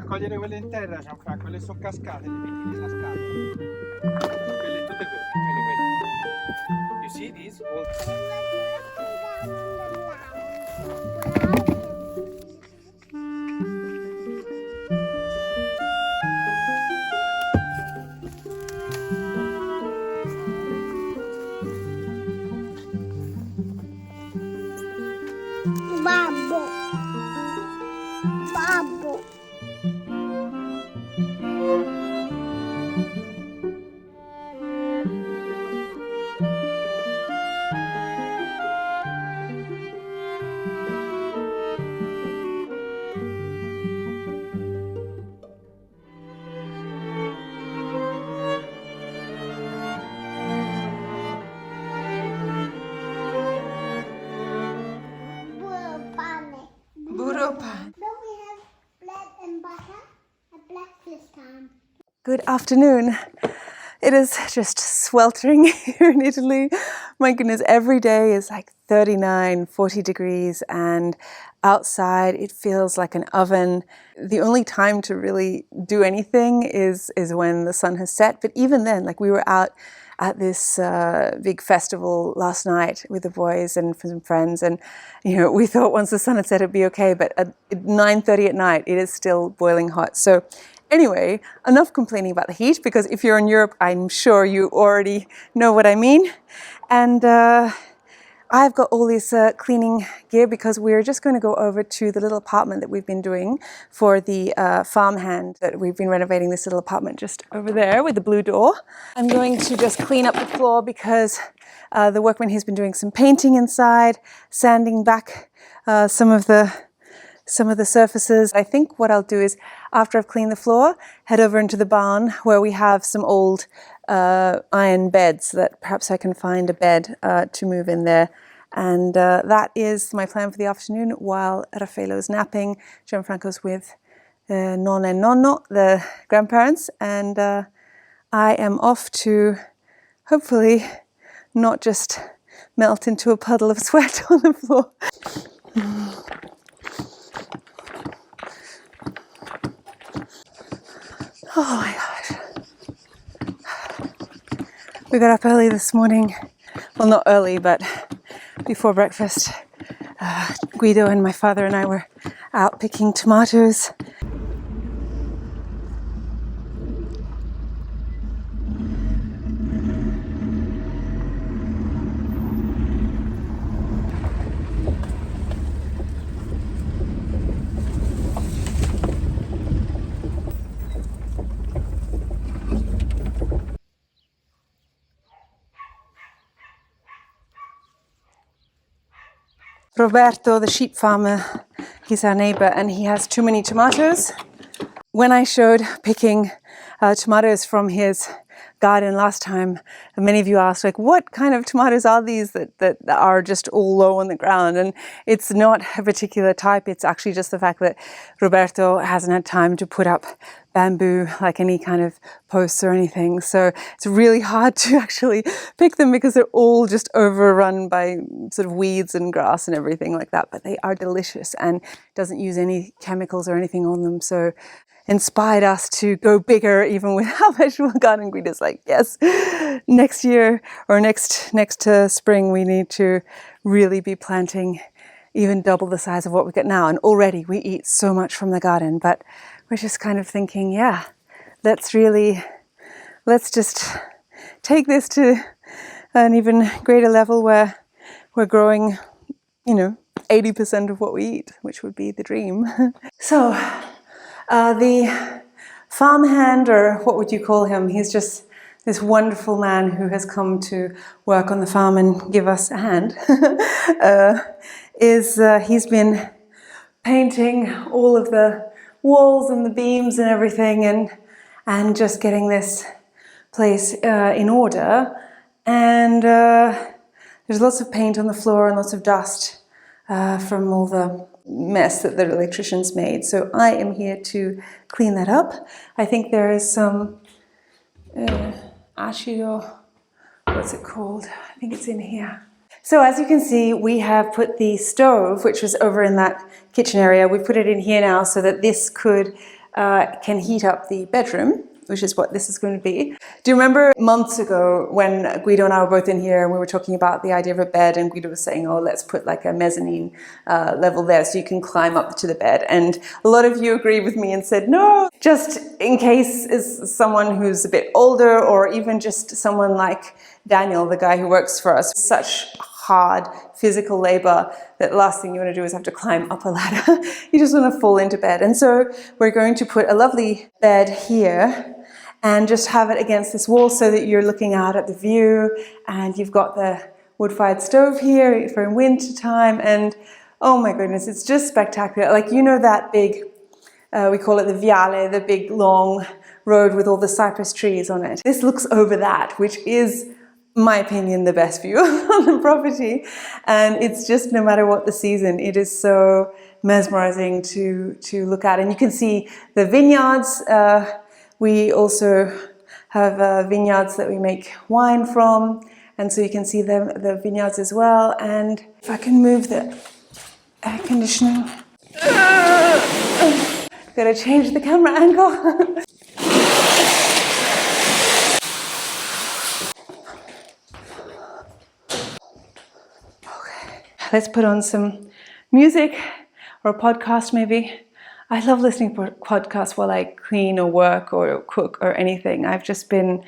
raccogliere quelle in terra, Gianfranco, quelle sono cascate, le metti nella scatola. Quelle tutte quelle. You see these? Babbo. Babbo. Good afternoon. It is just sweltering here in Italy. My goodness, every day is like 39, 40 degrees and outside it feels like an oven. The only time to really do anything is when the sun has set. But even then, like we were out at this big festival last night with the boys and some friends, and we thought once the sun had set it'd be okay, but at 9:30 at night it is still boiling hot. So anyway, enough complaining about the heat, because if you're in Europe, I'm sure you already know what I mean. And I've got all this cleaning gear because we're just going to go over to the little apartment that we've been doing for the farmhand. That we've been renovating this little apartment just over there with the blue door. I'm going to just clean up the floor because the workman has been doing some painting inside, sanding back some of the surfaces. I think what I'll do is, after I've cleaned the floor, head over into the barn where we have some old iron beds that perhaps I can find a bed to move in there. And that is my plan for the afternoon while Raffaello's napping. Gianfranco's with nonna and nonno, the grandparents, and I am off to hopefully not just melt into a puddle of sweat on the floor. Oh my gosh. We got up early this morning. Well, not early, but before breakfast. Guido and my father and I were out picking tomatoes. Roberto, the sheep farmer, he's our neighbor and he has too many tomatoes. When I showed picking tomatoes from his garden last time, many of you asked, like, what kind of tomatoes are these that are just all low on the ground? And it's not a particular type. It's actually just the fact that Roberto hasn't had time to put up bamboo, like any kind of posts or anything. So it's really hard to actually pick them because they're all just overrun by sort of weeds and grass and everything like that. But they are delicious and doesn't use any chemicals or anything on them. So inspired us to go bigger even with our vegetable garden. Guido's like, yes, next year or next spring we need to really be planting even double the size of what we get now. And already we eat so much from the garden, but we're just kind of thinking, yeah, let's just take this to an even greater level where we're growing, 80% of what we eat, which would be the dream. So the farmhand, or what would you call him? He's just this wonderful man who has come to work on the farm and give us a hand. He's been painting all of the walls and the beams and everything, and just getting this place in order. And there's lots of paint on the floor and lots of dust from all the mess that the electricians made. So I am here to clean that up. I think there is some acido, what's it called? I think it's in here. So as you can see, we have put the stove, which was over in that kitchen area, we put it in here now so that this could can heat up the bedroom, which is what this is going to be. Do you remember months ago when Guido and I were both in here and we were talking about the idea of a bed, and Guido was saying, oh, let's put like a mezzanine level there so you can climb up to the bed. And a lot of you agreed with me and said, no, just in case is someone who's a bit older, or even just someone like Daniel, the guy who works for us, such hard physical labor that the last thing you want to do is have to climb up a ladder. You just want to fall into bed. And so we're going to put a lovely bed here and just have it against this wall so that you're looking out at the view, and you've got the wood-fired stove here for winter time. And oh my goodness, it's just spectacular. Like, you know, that big, we call it the viale, the big long road with all the cypress trees on it. This looks over that, which is, my opinion, the best view on the property. And it's just, no matter what the season, it is so mesmerizing to look at. And you can see the vineyards. We also have vineyards that we make wine from, and so you can see the vineyards as well. And if I can move the air conditioning, gotta change the camera angle. Okay, let's put on some music or a podcast maybe. I love listening to podcasts while I clean or work or cook or anything. I've just been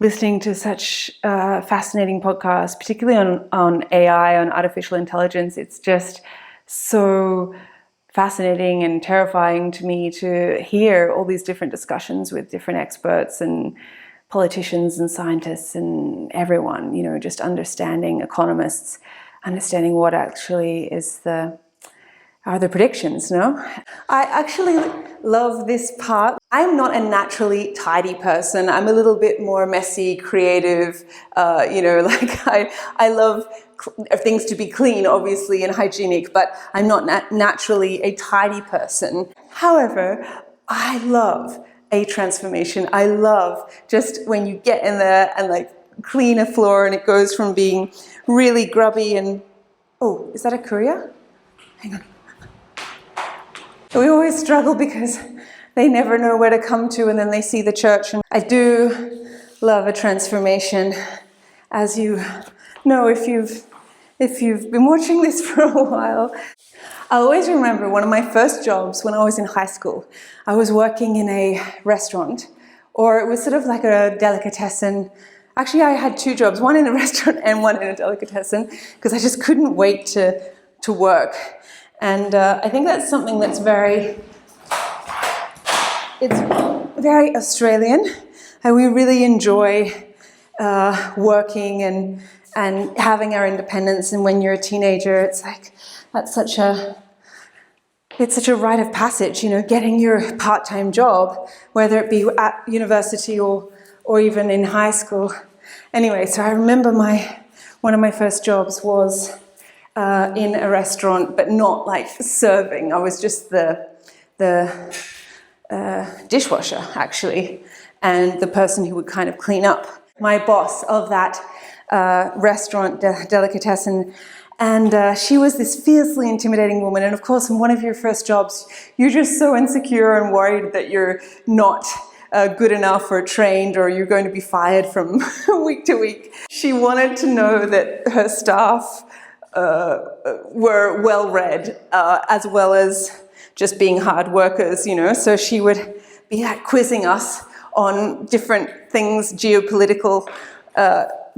listening to such fascinating podcasts, particularly on AI, on artificial intelligence. It's just so fascinating and terrifying to me to hear all these different discussions with different experts and politicians and scientists and everyone, you know, just understanding, economists, understanding what actually is are the predictions, no? I actually love this part. I'm not a naturally tidy person. I'm a little bit more messy, creative, you know, like I love things to be clean, obviously, and hygienic, but I'm not naturally a tidy person. However, I love a transformation. I love just when you get in there and like clean a floor and it goes from being really grubby and, oh, is that a courier? Hang on. We always struggle because they never know where to come to, and then they see the church. And I do love a transformation, as you know if you've been watching this for a while. I always remember one of my first jobs when I was in high school. I was working in a restaurant, or it was sort of like a delicatessen. Actually, I had two jobs, one in a restaurant and one in a delicatessen, because I just couldn't wait to work. And I think that's something that's it's very Australian, and we really enjoy working and having our independence. And when you're a teenager, it's like it's such a rite of passage, you know, getting your part-time job, whether it be at university or even in high school. Anyway, so I remember one of my first jobs was in a restaurant, but not like serving. I was just the dishwasher, actually, and the person who would kind of clean up. My boss of that restaurant, delicatessen, and she was this fiercely intimidating woman. And of course, in one of your first jobs, you're just so insecure and worried that you're not good enough or trained, or you're going to be fired from week to week. She wanted to know that her staff were well-read, as well as just being hard workers, you know. So she would be like quizzing us on different things, geopolitical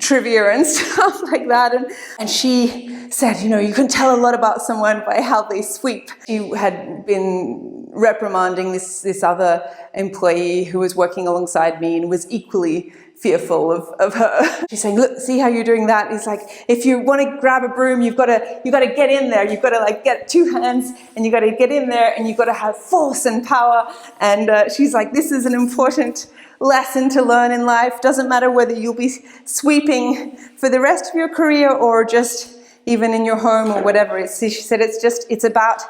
trivia and stuff like that. And she said, you know, you can tell a lot about someone by how they sweep. She had been reprimanding this other employee who was working alongside me and was equally fearful of her. She's saying, look, see how you're doing that? He's like, if you want to grab a broom, you've got to get in there. You've got to like get two hands, and you've got to get in there, and you've got to have force and power. And she's like, this is an important lesson to learn in life. Doesn't matter whether you'll be sweeping for the rest of your career or just even in your home or whatever. She said it's about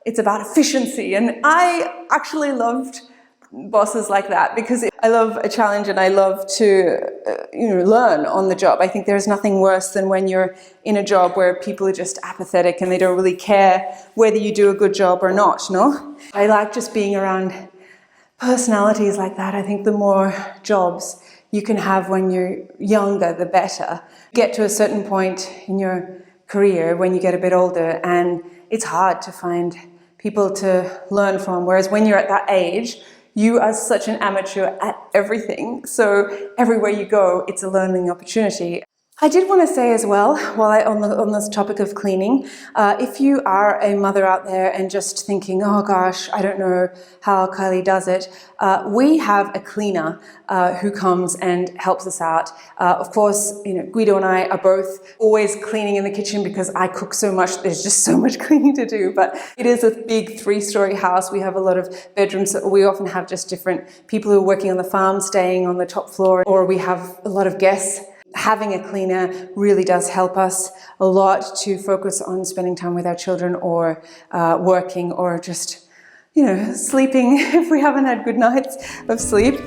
efficiency. And I actually loved bosses like that, because I love a challenge and I love to learn on the job. I think there's nothing worse than when you're in a job where people are just apathetic and they don't really care whether you do a good job or not, no? I like just being around personalities like that. I think the more jobs you can have when you're younger, the better. Get to a certain point in your career when you get a bit older, and it's hard to find people to learn from. Whereas when you're at that age, you are such an amateur at everything. So everywhere you go, it's a learning opportunity. I did want to say as well, while on this topic of cleaning, if you are a mother out there and just thinking, oh gosh, I don't know how Kylie does it, we have a cleaner who comes and helps us out. Of course, Guido and I are both always cleaning in the kitchen because I cook so much. There's just so much cleaning to do. But it is a big 3-story house. We have a lot of bedrooms. We often have just different people who are working on the farm staying on the top floor, or we have a lot of guests. Having a cleaner really does help us a lot to focus on spending time with our children, or working, or just, sleeping if we haven't had good nights of sleep.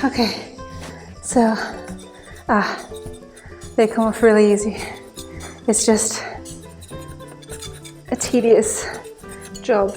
Okay, so they come off really easy. It's just a tedious job.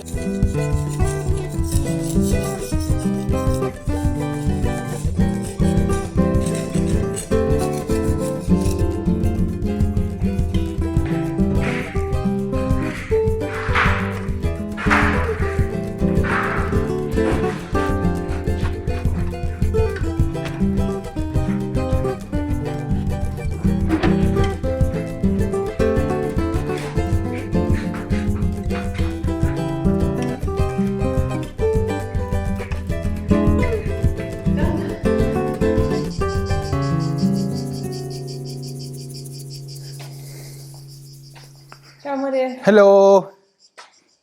Hello.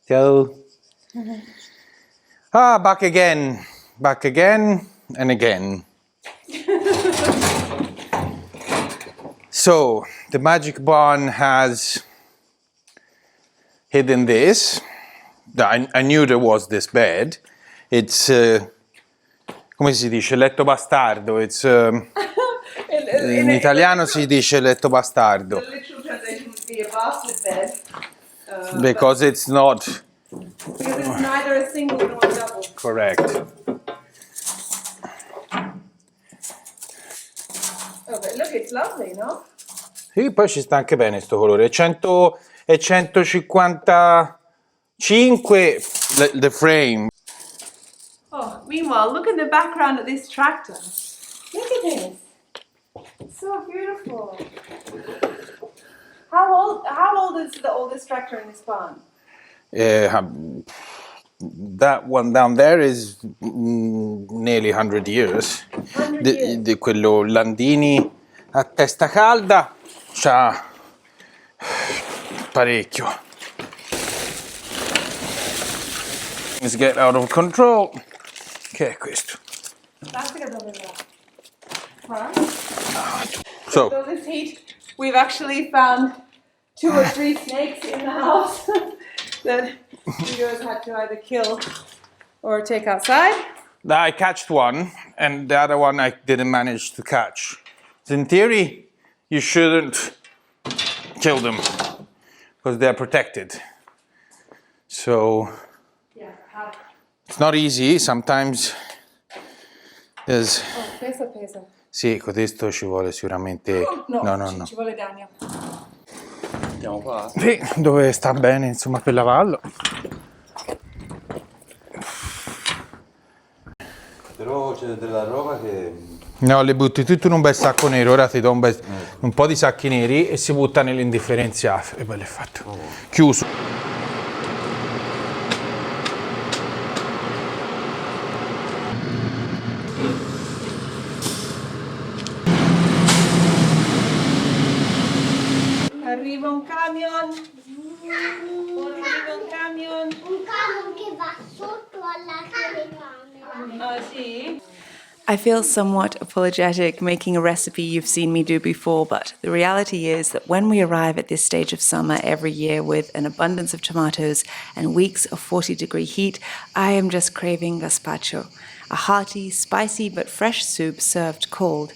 Ciao. Back again and again. So, the magic barn has hidden this. I knew there was this bed. It's, come si dice, letto bastardo. It's, in italiano si dice letto bastardo. The literal translation would be a bastard bed. Because it's not... Because it's neither a single nor a double. Correct. Oh, but look, it's lovely, no? Sì, poi ci sta anche bene sto colore. È 155 the frame. Oh, meanwhile, look at the background of this tractor. Look at this. It's so beautiful. How old is the oldest tractor in this barn? That one down there is nearly 100 years. 100 years. Di quello Landini a testa calda c'ha parecchio. Things get out of control. Che è questo? So, with all this heat, we've actually found 2 or 3 snakes in the house that you guys had to either kill or take outside. I catched one, and the other one I didn't manage to catch. So in theory, you shouldn't kill them because they're protected. So it's not easy. Sometimes there's... Oh, pesa. Sì, con questo ci vuole sicuramente... No. Ci vuole Daniel. Andiamo qua? Sì, dove sta bene, insomma, per lavarlo. Però c'è della roba che... No, le butti tutto in un bel sacco nero. Ora ti do un po' di sacchi neri e si butta nell'indifferenziato. E bello è fatto. Chiuso. Arriva un camion. Un camion che va sotto alla telecamera. Ah, sì? I feel somewhat apologetic making a recipe you've seen me do before, but the reality is that when we arrive at this stage of summer every year with an abundance of tomatoes and weeks of 40-degree heat, I am just craving gazpacho, a hearty, spicy but fresh soup served cold.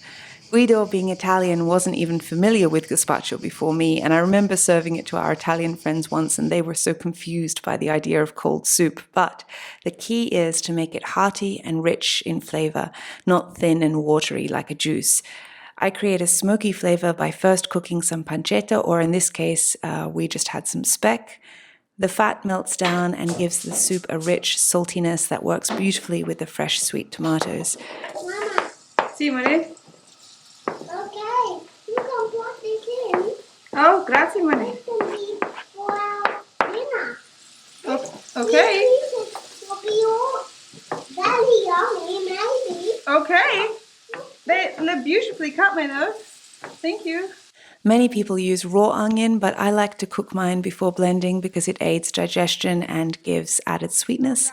Guido, being Italian, wasn't even familiar with gazpacho before me, and I remember serving it to our Italian friends once, and they were so confused by the idea of cold soup. But the key is to make it hearty and rich in flavor, not thin and watery like a juice. I create a smoky flavor by first cooking some pancetta, or in this case, we just had some speck. The fat melts down and gives the soup a rich saltiness that works beautifully with the fresh, sweet tomatoes. Mama, Sì, Maria? okay, you can plug this in. Oh, grazie, Maria. It can be for our dinner. Okay. These will be all very yummy, maybe. Okay. They look beautifully cut, my love. Thank you. Many people use raw onion, but I like to cook mine before blending because it aids digestion and gives added sweetness.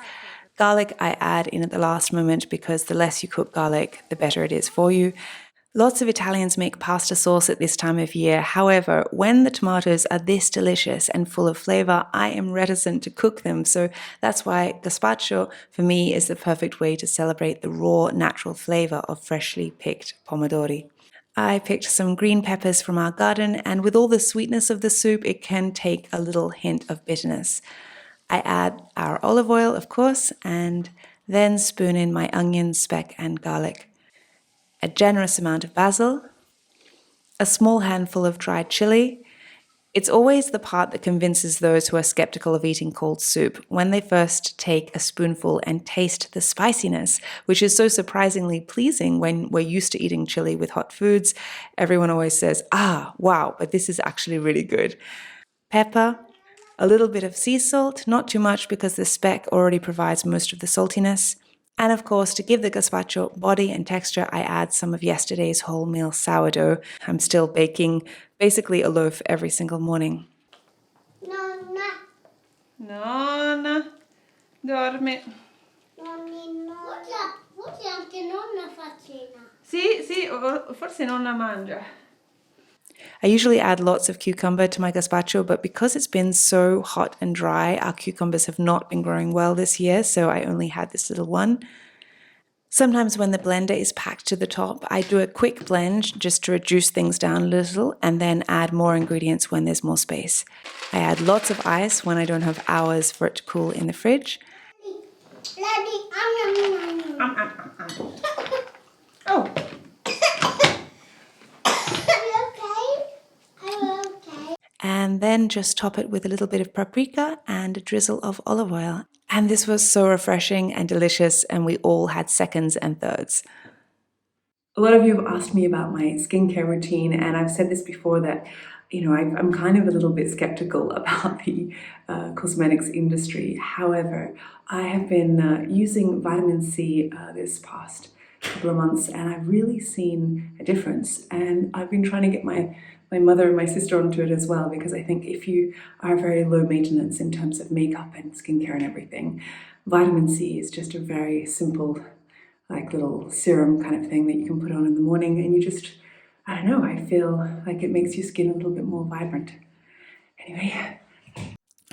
Garlic I add in at the last moment because the less you cook garlic, the better it is for you. Lots of Italians make pasta sauce at this time of year. However, when the tomatoes are this delicious and full of flavor, I am reticent to cook them. So that's why gazpacho for me is the perfect way to celebrate the raw, natural flavor of freshly picked pomodori. I picked some green peppers from our garden, and with all the sweetness of the soup, it can take a little hint of bitterness. I add our olive oil, of course, and then spoon in my onion, speck, and garlic. A generous amount of basil, a small handful of dried chili. It's always the part that convinces those who are skeptical of eating cold soup when they first take a spoonful and taste the spiciness, which is so surprisingly pleasing when we're used to eating chili with hot foods. Everyone always says, wow, but this is actually really good. Pepper, a little bit of sea salt, not too much because the speck already provides most of the saltiness. And of course, to give the gazpacho body and texture, I add some of yesterday's wholemeal sourdough. I'm still baking basically a loaf every single morning. Nonna, Nonna, dormi. nonnino. Forse anche nonna fa cena. Sì, forse nonna mangia. I usually add lots of cucumber to my gazpacho, but because it's been so hot and dry, our cucumbers have not been growing well this year, so I only had this little one. Sometimes when the blender is packed to the top, I do a quick blend just to reduce things down a little and then add more ingredients when there's more space. I add lots of ice when I don't have hours for it to cool in the fridge. Oh. And then just top it with a little bit of paprika and a drizzle of olive oil. And this was so refreshing and delicious, and we all had seconds and thirds. A lot of you have asked me about my skincare routine, and I've said this before that, I'm kind of a little bit skeptical about the cosmetics industry. However, I have been using vitamin C this past couple of months, and I've really seen a difference. And I've been trying to get my mother and my sister onto it as well, because I think if you are very low maintenance in terms of makeup and skincare and everything, vitamin C is just a very simple, like little serum kind of thing that you can put on in the morning, and you just, I don't know, I feel like it makes your skin a little bit more vibrant. Anyway.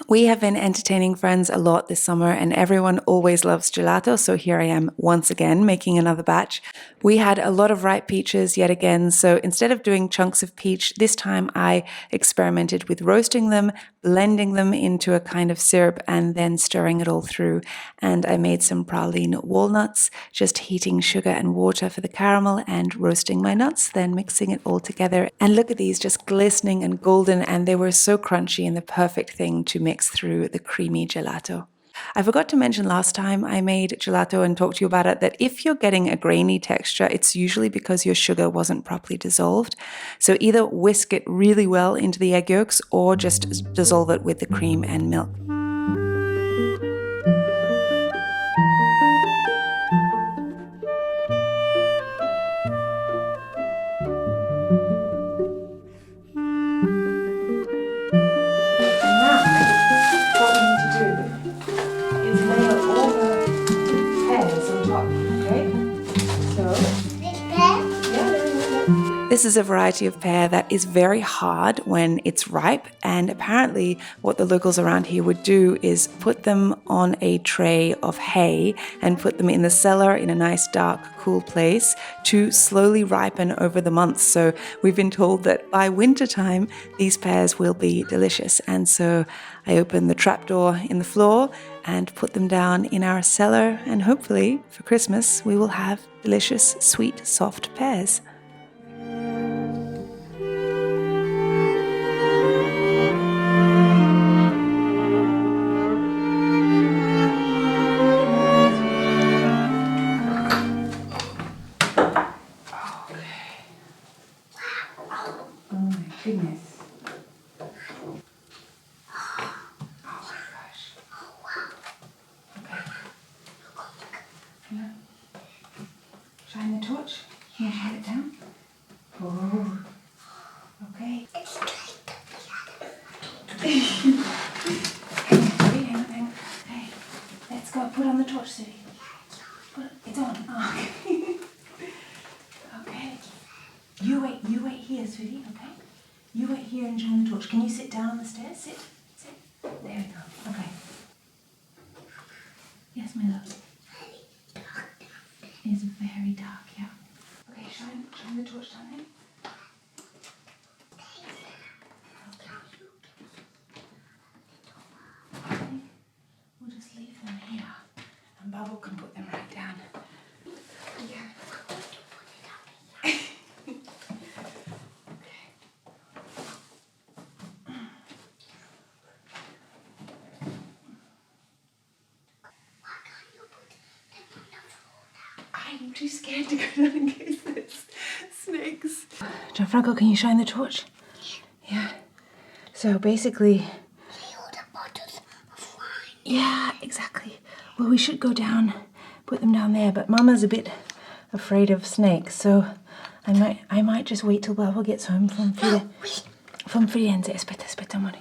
We have been entertaining friends a lot this summer, and everyone always loves gelato, so here I am once again making another batch. We had a lot of ripe peaches yet again, so instead of doing chunks of peach, this time I experimented with roasting them, blending them into a kind of syrup, and then stirring it all through. And I made some praline walnuts, just heating sugar and water for the caramel and roasting my nuts, then mixing it all together. And look at these, just glistening and golden, and they were so crunchy and the perfect thing to mix through the creamy gelato. I forgot to mention last time I made gelato and talked to you about it that if you're getting a grainy texture, it's usually because your sugar wasn't properly dissolved. So either whisk it really well into the egg yolks or just dissolve it with the cream and milk. So This is a variety of pear that is very hard when it's ripe, and apparently what the locals around here would do is put them on a tray of hay and put them in the cellar in a nice dark cool place to slowly ripen over the months. So we've been told that by winter time these pears will be delicious, and so I opened the trapdoor in the floor and put them down in our cellar, and hopefully for Christmas we will have delicious sweet soft pears. Goodness. Oh my gosh. Okay. Yeah. Shine the torch. Can you shine it down? Oh. Okay. Hang on. Okay. Let's go. Put on the torch, Sue. It's on. Oh, okay. Okay. You wait here, sweetie, okay? You wait here and shine the torch. Can you sit down on the stairs? Sit. There we go. Okay. Yes, my love. It's very dark, yeah. Okay, shine the torch down there. Okay. We'll just leave them here, and Bubble can put them right down. Yeah. I'm too scared to go down in case there's snakes. Gianfranco, can you shine the torch? Yeah. So basically... All the bottles are fine. Yeah, exactly. Well, we should go down, put them down there, but Mama's a bit afraid of snakes, so I might just wait till Baba gets home from Firenze. Aspetta, amore.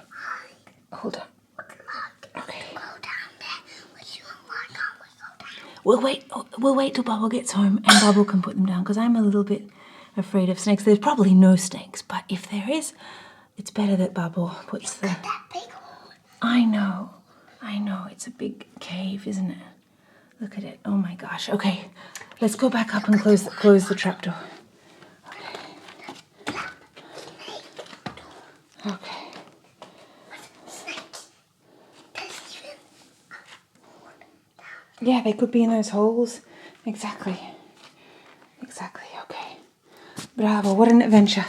Hold on. Okay. Go down there with you. Why can't we go down? We'll wait till Bubble gets home and Bubble can put them down, because I'm a little bit afraid of snakes. There's probably no snakes, but if there is, it's better that Bubble puts the... That big hole. I know. It's a big cave, isn't it? Look at it. Oh my gosh. Okay, let's go back up and close the trapdoor. Okay. Snakes. Yeah, they could be in those holes. Exactly. Okay. Bravo, what an adventure.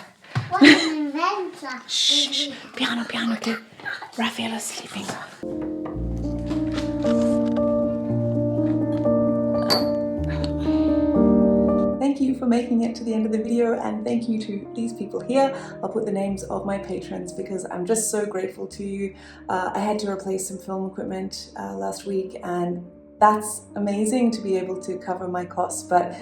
What an adventure. Shh, piano, okay? Raffaello's sleeping. Thank you for making it to the end of the video, and thank you to these people here. I'll put the names of my patrons because I'm just so grateful to you. I had to replace some film equipment last week, and that's amazing to be able to cover my costs, but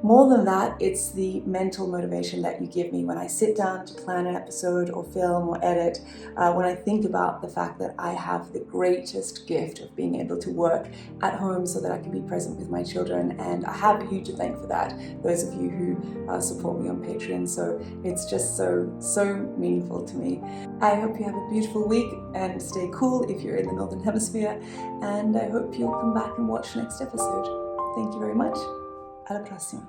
more than that, it's the mental motivation that you give me when I sit down to plan an episode or film or edit, when I think about the fact that I have the greatest gift of being able to work at home so that I can be present with my children, and I have you to thank for that, those of you who support me on Patreon, so it's just so meaningful to me. I hope you have a beautiful week and stay cool if you're in the Northern Hemisphere, and I hope you'll come back and watch next episode. Thank you very much. Alla prossima.